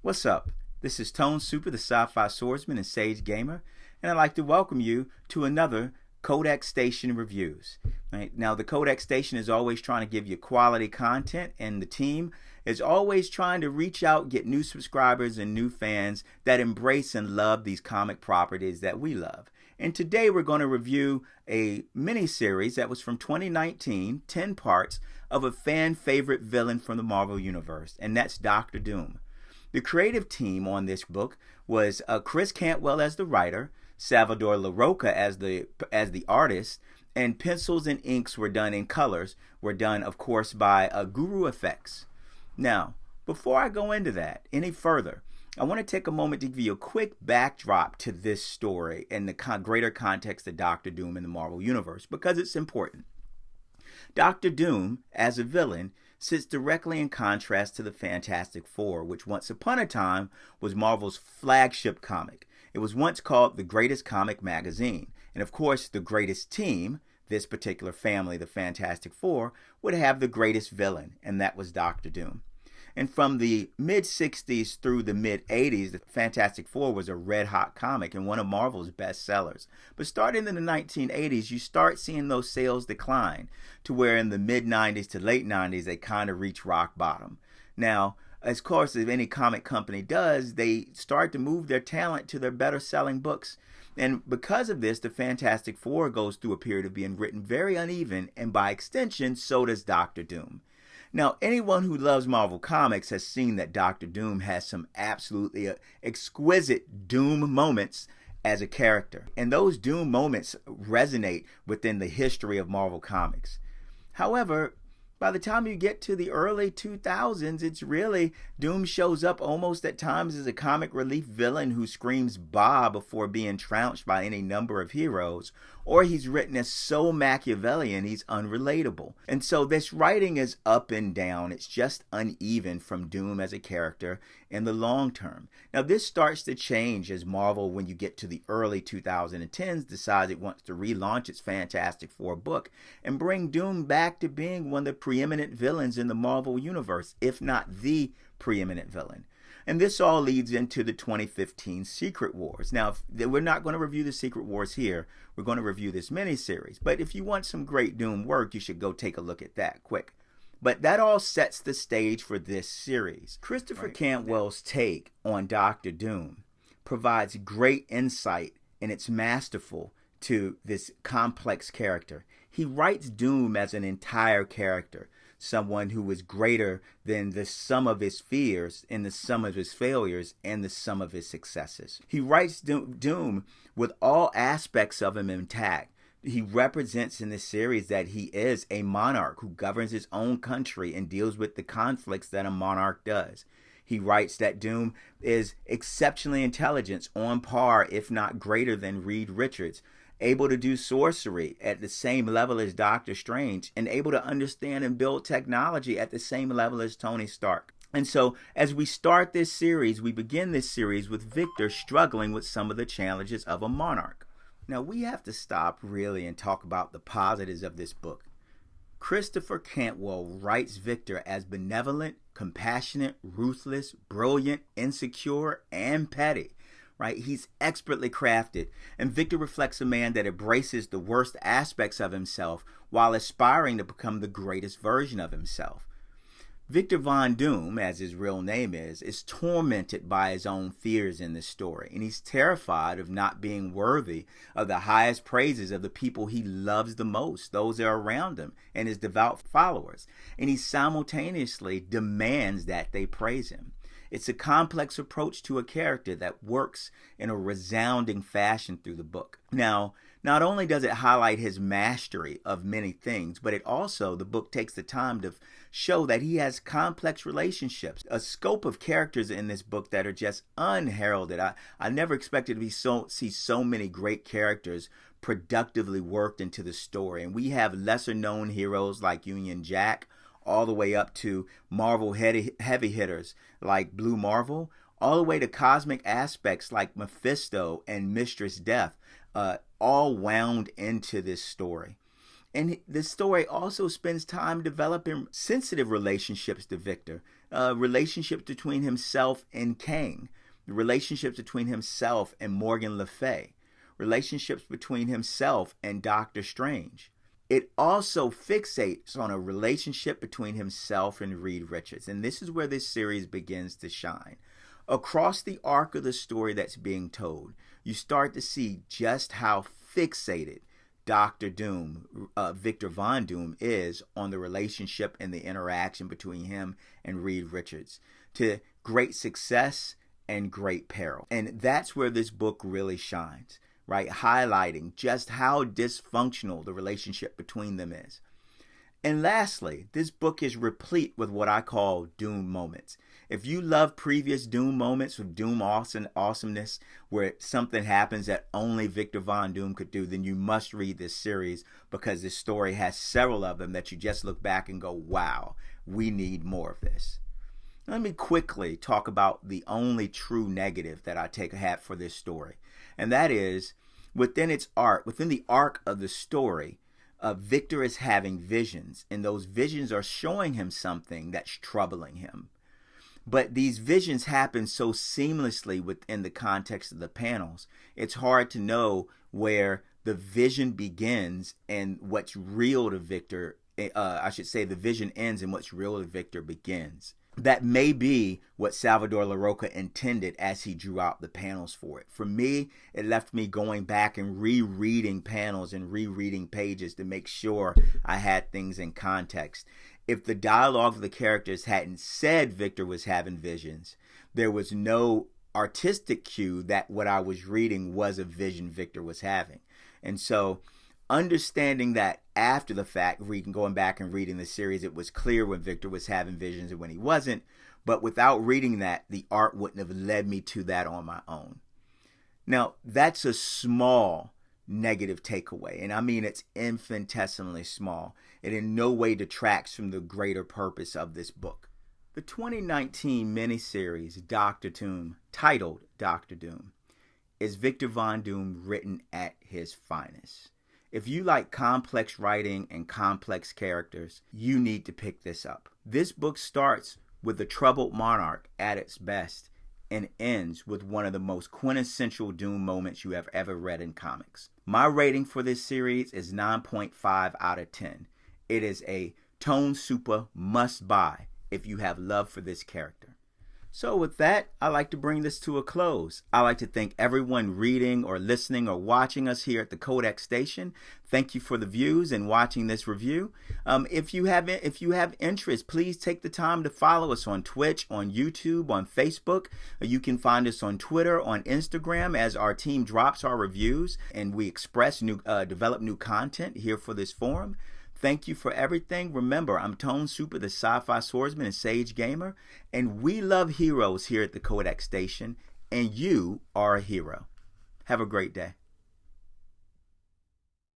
What's up? This is Tone Super, the Sci-Fi Swordsman and Sage Gamer, and I'd like to welcome you to another Codex Station Reviews. Right? Now, the Codex Station is always trying to give you quality content, and the team is always trying to reach out, get new subscribers and new fans that embrace and love these comic properties that we love. And today we're going to review a mini-series that was from 2019, 10 parts, of a fan favorite villain from the Marvel Universe, and that's Doctor Doom. The creative team on this book was Chris Cantwell as the writer, Salvador Larroca as the artist, and pencils and inks were done in colors, were done, of course, by Guru Effects. Now, before I go into that any further, I want to take a moment to give you a quick backdrop to this story and the greater context of Doctor Doom in the Marvel Universe, because it's important. Doctor Doom, as a villain, sits directly in contrast to the Fantastic Four, which once upon a time was Marvel's flagship comic. It was once called the greatest comic magazine. And of course, the greatest team, this particular family, the Fantastic Four, would have the greatest villain, and that was Doctor Doom. And from the mid-60s through the mid-80s, the Fantastic Four was a red-hot comic and one of Marvel's best sellers. But starting in the 1980s, you start seeing those sales decline to where in the mid-90s to late 90s, they kind of reach rock bottom. Now, of course, if any comic company does, they start to move their talent to their better-selling books. And because of this, the Fantastic Four goes through a period of being written very uneven, and by extension, so does Doctor Doom. Now, anyone who loves Marvel Comics has seen that Doctor Doom has some absolutely exquisite Doom moments as a character. And those Doom moments resonate within the history of Marvel Comics. However, by the time you get to the early 2000s, it's really Doom shows up almost at times as a comic relief villain who screams "bah" before being trounced by any number of heroes, or he's written as so Machiavellian he's unrelatable. And so this writing is up and down. It's just uneven from Doom as a character in the long term. Now this starts to change as Marvel, when you get to the early 2010s, decides it wants to relaunch its Fantastic Four book and bring Doom back to being one of the preeminent villains in the Marvel Universe, if not the preeminent villain. And this all leads into the 2015 Secret Wars. Now, we're not going to review the Secret Wars here. We're going to review this miniseries. But if you want some great Doom work, you should go take a look at that quick. But that all sets the stage for this series. Christopher Cantwell's take on Doctor Doom provides great insight, and it's masterful to this complex character. He writes Doom as an entire character, someone who is greater than the sum of his fears and the sum of his failures and the sum of his successes. He writes Doom with all aspects of him intact. He represents in this series that he is a monarch who governs his own country and deals with the conflicts that a monarch does. He writes that Doom is exceptionally intelligent, on par, if not greater than Reed Richards, able to do sorcery at the same level as Doctor Strange, and able to understand and build technology at the same level as Tony Stark. And so, as we start this series, we begin this series with Victor struggling with some of the challenges of a monarch. Now, we have to stop really and talk about the positives of this book. Christopher Cantwell writes Victor as benevolent, compassionate, ruthless, brilliant, insecure, and petty. Right? He's expertly crafted, and Victor reflects a man that embraces the worst aspects of himself while aspiring to become the greatest version of himself. Victor Von Doom, as his real name is tormented by his own fears in this story, and he's terrified of not being worthy of the highest praises of the people he loves the most, those that are around him, and his devout followers, and he simultaneously demands that they praise him. It's a complex approach to a character that works in a resounding fashion through the book. Now, not only does it highlight his mastery of many things, but it also, the book takes the time to show that he has complex relationships, a scope of characters in this book that are just unheralded. I never expected to see so many great characters productively worked into the story. And we have lesser known heroes like Union Jack, all the way up to Marvel heavy hitters like Blue Marvel, all the way to cosmic aspects like Mephisto and Mistress Death, all wound into this story. And this story also spends time developing sensitive relationships to Victor, relationships between himself and Kang, the relationships between himself and Morgan Le Fay, relationships between himself and Doctor Strange. It also fixates on a relationship between himself and Reed Richards, and this is where this series begins to shine. Across the arc of the story that's being told, you start to see just how fixated Doctor Doom, Victor Von Doom, is on the relationship and the interaction between him and Reed Richards, to great success and great peril. And that's where this book really shines, right? Highlighting just how dysfunctional the relationship between them is. And lastly, this book is replete with what I call Doom moments. If you love previous Doom moments with Doom awesomeness, where something happens that only Victor Von Doom could do, then you must read this series, because this story has several of them that you just look back and go, wow, we need more of this. Let me quickly talk about the only true negative that I take a hat for this story. And that is, within the arc of the story, Victor is having visions, and those visions are showing him something that's troubling him. But these visions happen so seamlessly within the context of the panels, it's hard to know where the vision begins and what's real to Victor. The vision ends and what's real to Victor begins. That may be what Salvador Larroca intended as he drew out the panels for it. For me, it left me going back and rereading panels and rereading pages to make sure I had things in context. If the dialogue of the characters hadn't said Victor was having visions, there was no artistic cue that what I was reading was a vision Victor was having. And so understanding that after the fact, going back and reading the series, it was clear when Victor was having visions and when he wasn't. But without reading that, the art wouldn't have led me to that on my own. Now, that's a small negative takeaway, and I mean it's infinitesimally small. It in no way detracts from the greater purpose of this book. The 2019 miniseries Doctor Doom, titled Doctor Doom, is Victor Von Doom written at his finest. If you like complex writing and complex characters, you need to pick this up. This book starts with the troubled monarch at its best and ends with one of the most quintessential Doom moments you have ever read in comics. My rating for this series is 9.5 out of 10. It is a Tone Super must buy if you have love for this character. So with that, I like to bring this to a close. I like to thank everyone reading or listening or watching us here at the Codex Station. Thank you for the views and watching this review. If you have interest, please take the time to follow us on Twitch, on YouTube, on Facebook. You can find us on Twitter, on Instagram, as our team drops our reviews and we develop new content here for this forum. Thank you for everything. Remember, I'm Tone Super, the sci-fi swordsman and sage gamer, and we love heroes here at the Codex Station, and you are a hero. Have a great day.